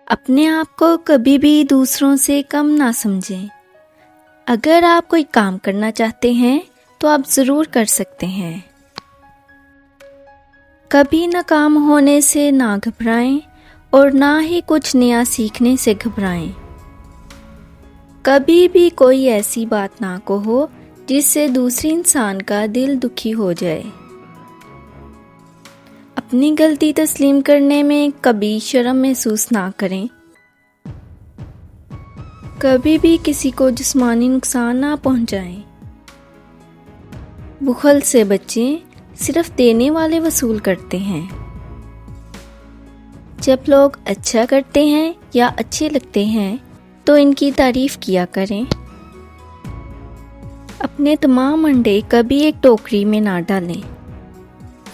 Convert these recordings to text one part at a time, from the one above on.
اپنے آپ کو کبھی بھی دوسروں سے کم نہ سمجھیں۔ اگر آپ کوئی کام کرنا چاہتے ہیں تو آپ ضرور کر سکتے ہیں۔ کبھی ناکام ہونے سے نہ گھبرائیں اور نہ ہی کچھ نیا سیکھنے سے گھبرائیں۔ کبھی بھی کوئی ایسی بات نہ کہو جس سے دوسرے انسان کا دل دکھی ہو جائے۔ اپنی غلطی تسلیم کرنے میں کبھی شرم محسوس نہ کریں۔ کبھی بھی کسی کو جسمانی نقصان نہ پہنچائیں۔ بخل سے بچیں، صرف دینے والے وصول کرتے ہیں۔ جب لوگ اچھا کرتے ہیں یا اچھے لگتے ہیں تو ان کی تعریف کیا کریں۔ اپنے تمام انڈے کبھی ایک ٹوکری میں نہ ڈالیں۔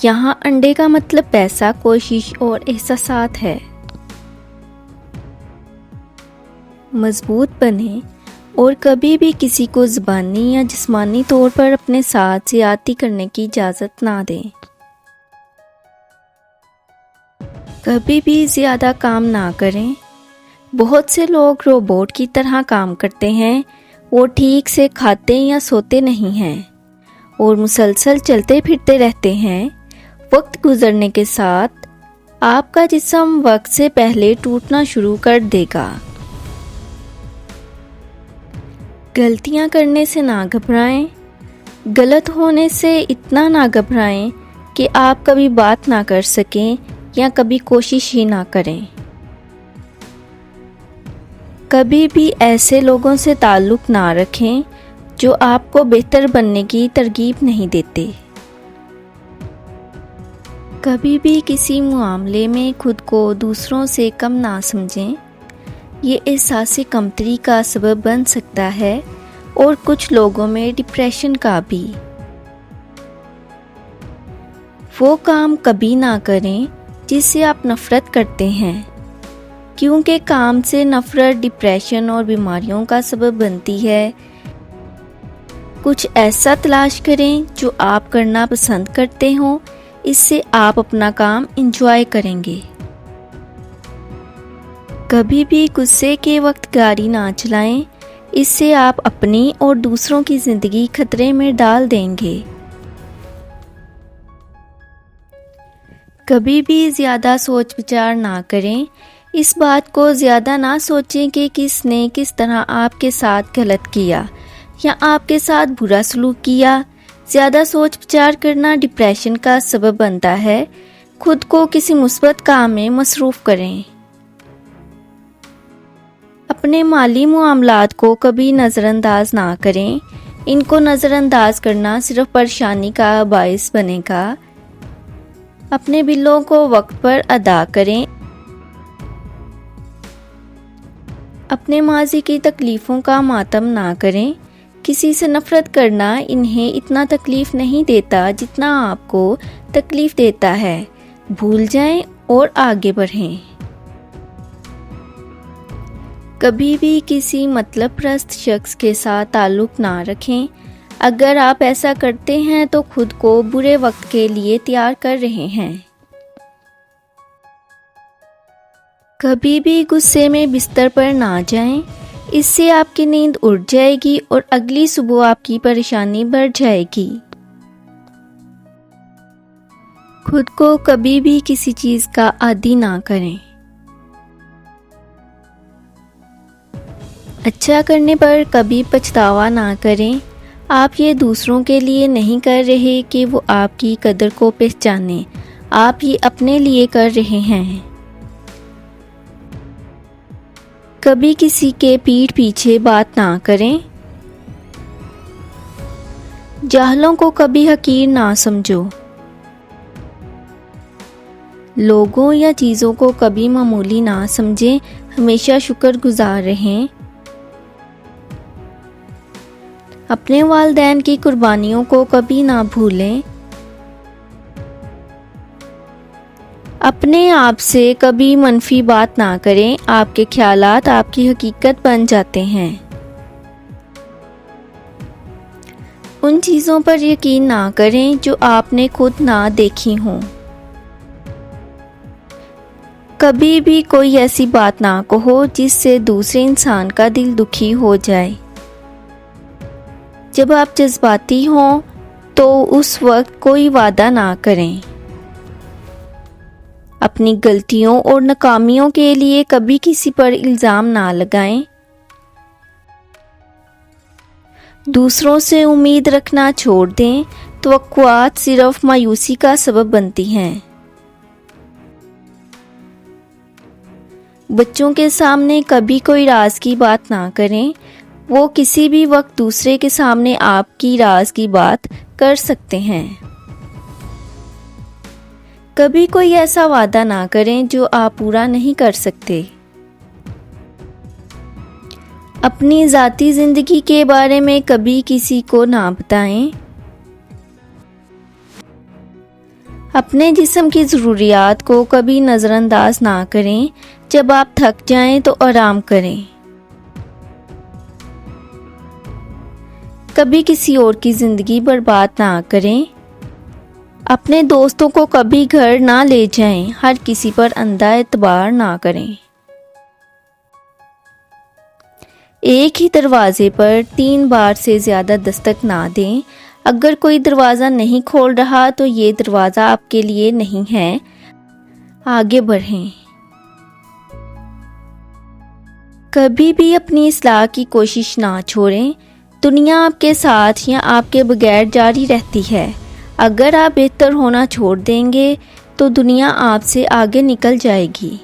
یہاں انڈے کا مطلب پیسہ، کوشش اور احساسات ہے۔ مضبوط بنیں اور کبھی بھی کسی کو زبانی یا جسمانی طور پر اپنے ساتھ زیادتی کرنے کی اجازت نہ دیں۔ کبھی بھی زیادہ کام نہ کریں۔ بہت سے لوگ روبوٹ کی طرح کام کرتے ہیں۔ وہ ٹھیک سے کھاتے یا سوتے نہیں ہیں اور مسلسل چلتے پھرتے رہتے ہیں۔ وقت گزرنے کے ساتھ آپ کا جسم وقت سے پہلے ٹوٹنا شروع کر دے گا۔ غلطیاں کرنے سے نہ گھبرائیں۔ غلط ہونے سے اتنا نہ گھبرائیں کہ آپ کبھی بات نہ کر سکیں یا کبھی کوشش ہی نہ کریں۔ کبھی بھی ایسے لوگوں سے تعلق نہ رکھیں جو آپ کو بہتر بننے کی ترغیب نہیں دیتے۔ کبھی بھی کسی معاملے میں خود کو دوسروں سے کم نہ سمجھیں۔ یہ احساس کمتری کا سبب بن سکتا ہے اور کچھ لوگوں میں ڈپریشن کا بھی۔ وہ کام کبھی نہ کریں جس سے آپ نفرت کرتے ہیں، کیونکہ کام سے نفرت ڈپریشن اور بیماریوں کا سبب بنتی ہے۔ کچھ ایسا تلاش کریں جو آپ کرنا پسند کرتے ہوں، اس سے آپ اپنا کام انجوائے کریں گے۔ کبھی بھی غصے کے وقت گاڑی نہ چلائیں، اس سے آپ اپنی اور دوسروں کی زندگی خطرے میں ڈال دیں گے۔ کبھی بھی زیادہ سوچ بچار نہ کریں۔ اس بات کو زیادہ نہ سوچیں کہ کس نے کس طرح آپ کے ساتھ غلط کیا یا آپ کے ساتھ برا سلوک کیا۔ زیادہ سوچ بچار کرنا ڈپریشن کا سبب بنتا ہے۔ خود کو کسی مثبت کام میں مصروف کریں۔ اپنے مالی معاملات کو کبھی نظر انداز نہ کریں۔ ان کو نظر انداز کرنا صرف پریشانی کا باعث بنے گا۔ اپنے بلوں کو وقت پر ادا کریں۔ اپنے ماضی کی تکلیفوں کا ماتم نہ کریں۔ کسی سے نفرت کرنا انہیں اتنا تکلیف نہیں دیتا جتنا آپ کو تکلیف دیتا ہے۔ بھول جائیں اور آگے بڑھیں۔ کبھی بھی کسی مطلب پرست شخص کے ساتھ تعلق نہ رکھیں۔ اگر آپ ایسا کرتے ہیں تو خود کو برے وقت کے لیے تیار کر رہے ہیں۔ کبھی بھی غصے میں بستر پر نہ جائیں، اس سے آپ کی نیند اڑ جائے گی اور اگلی صبح آپ کی پریشانی بڑھ جائے گی۔ خود کو کبھی بھی کسی چیز کا عادی نہ کریں۔ اچھا کرنے پر کبھی پچھتاوا نہ کریں۔ آپ یہ دوسروں کے لیے نہیں کر رہے کہ وہ آپ کی قدر کو پہچانیں، آپ یہ اپنے لیے کر رہے ہیں۔ کبھی کسی کے پیٹھ پیچھے بات نہ کریں۔ جاہلوں کو کبھی حقیر نہ سمجھو۔ لوگوں یا چیزوں کو کبھی معمولی نہ سمجھیں، ہمیشہ شکر گزار رہیں۔ اپنے والدین کی قربانیوں کو کبھی نہ بھولیں۔ اپنے آپ سے کبھی منفی بات نہ کریں، آپ کے خیالات آپ کی حقیقت بن جاتے ہیں۔ ان چیزوں پر یقین نہ کریں جو آپ نے خود نہ دیکھی ہوں۔ کبھی بھی کوئی ایسی بات نہ کہو جس سے دوسرے انسان کا دل دکھی ہو جائے۔ جب آپ جذباتی ہوں تو اس وقت کوئی وعدہ نہ کریں۔ اپنی غلطیوں اور ناکامیوں کے لیے کبھی کسی پر الزام نہ لگائیں۔ دوسروں سے امید رکھنا چھوڑ دیں، توقعات صرف مایوسی کا سبب بنتی ہیں۔ بچوں کے سامنے کبھی کوئی راز کی بات نہ کریں، وہ کسی بھی وقت دوسرے کے سامنے آپ کی راز کی بات کر سکتے ہیں۔ کبھی کوئی ایسا وعدہ نہ کریں جو آپ پورا نہیں کر سکتے۔ اپنی ذاتی زندگی کے بارے میں کبھی کسی کو نہ بتائیں۔ اپنے جسم کی ضروریات کو کبھی نظر انداز نہ کریں۔ جب آپ تھک جائیں تو آرام کریں۔ کبھی کسی اور کی زندگی برباد نہ کریں۔ اپنے دوستوں کو کبھی گھر نہ لے جائیں، ہر کسی پر اندھا اعتبار نہ کریں۔ ایک ہی دروازے پر 3 بار سے زیادہ دستک نہ دیں۔ اگر کوئی دروازہ نہیں کھول رہا تو یہ دروازہ آپ کے لیے نہیں ہے، آگے بڑھیں۔ کبھی بھی اپنی اصلاح کی کوشش نہ چھوڑیں۔ دنیا آپ کے ساتھ یا آپ کے بغیر جاری رہتی ہے۔ اگر آپ بہتر ہونا چھوڑ دیں گے تو دنیا آپ سے آگے نکل جائے گی۔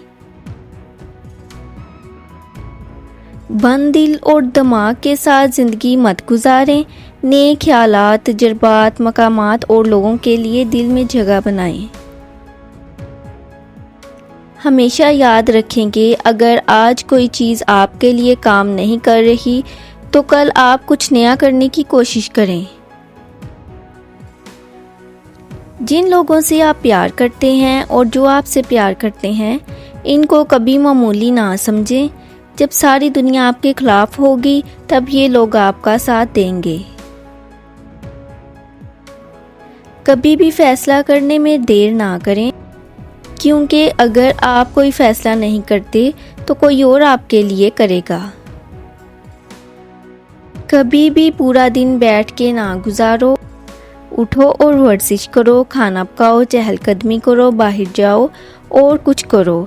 بند دل اور دماغ کے ساتھ زندگی مت گزاریں۔ نیک خیالات، تجربات، مقامات اور لوگوں کے لیے دل میں جگہ بنائیں۔ ہمیشہ یاد رکھیں کہ اگر آج کوئی چیز آپ کے لیے کام نہیں کر رہی تو کل آپ کچھ نیا کرنے کی کوشش کریں۔ جن لوگوں سے آپ پیار کرتے ہیں اور جو آپ سے پیار کرتے ہیں، ان کو کبھی معمولی نہ سمجھیں۔ جب ساری دنیا آپ کے خلاف ہوگی تب یہ لوگ آپ کا ساتھ دیں گے۔ کبھی بھی فیصلہ کرنے میں دیر نہ کریں، کیونکہ اگر آپ کوئی فیصلہ نہیں کرتے تو کوئی اور آپ کے لیے کرے گا۔ کبھی بھی پورا دن بیٹھ کے نہ گزارو، اٹھو اور ورزش کرو، کھانا پکاؤ، چہل قدمی کرو، باہر جاؤ اور کچھ کرو۔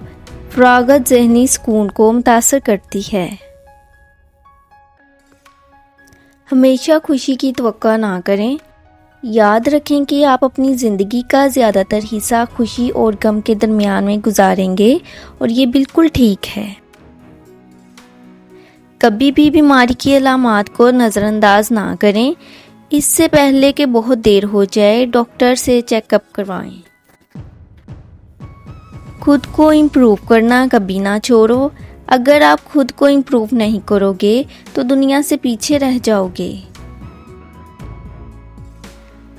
فراغت ذہنی سکون کو متاثر کرتی ہے۔ ہمیشہ خوشی کی توقع نہ کریں۔ یاد رکھیں کہ آپ اپنی زندگی کا زیادہ تر حصہ خوشی اور غم کے درمیان میں گزاریں گے اور یہ بالکل ٹھیک ہے۔ کبھی بھی بیماری کی علامات کو نظر انداز نہ کریں۔ اس سے پہلے کہ بہت دیر ہو جائے ڈاکٹر سے چیک اپ کروائیں۔ خود کو امپروو کرنا کبھی نہ چھوڑو۔ اگر آپ خود کو امپروو نہیں کرو گے تو دنیا سے پیچھے رہ جاؤ گے۔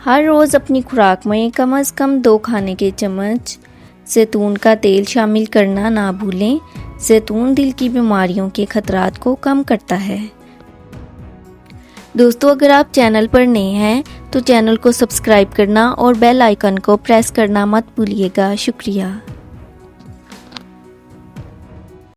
ہر روز اپنی خوراک میں کم از کم 2 کھانے کے چمچ زیتون کا تیل شامل کرنا نہ بھولیں۔ زیتون دل کی بیماریوں کے خطرات کو کم کرتا ہے۔ دوستو، اگر آپ چینل پر نئے ہیں تو چینل کو سبسکرائب کرنا اور بیل آئیکن کو پریس کرنا مت بھولیے گا۔ شکریہ۔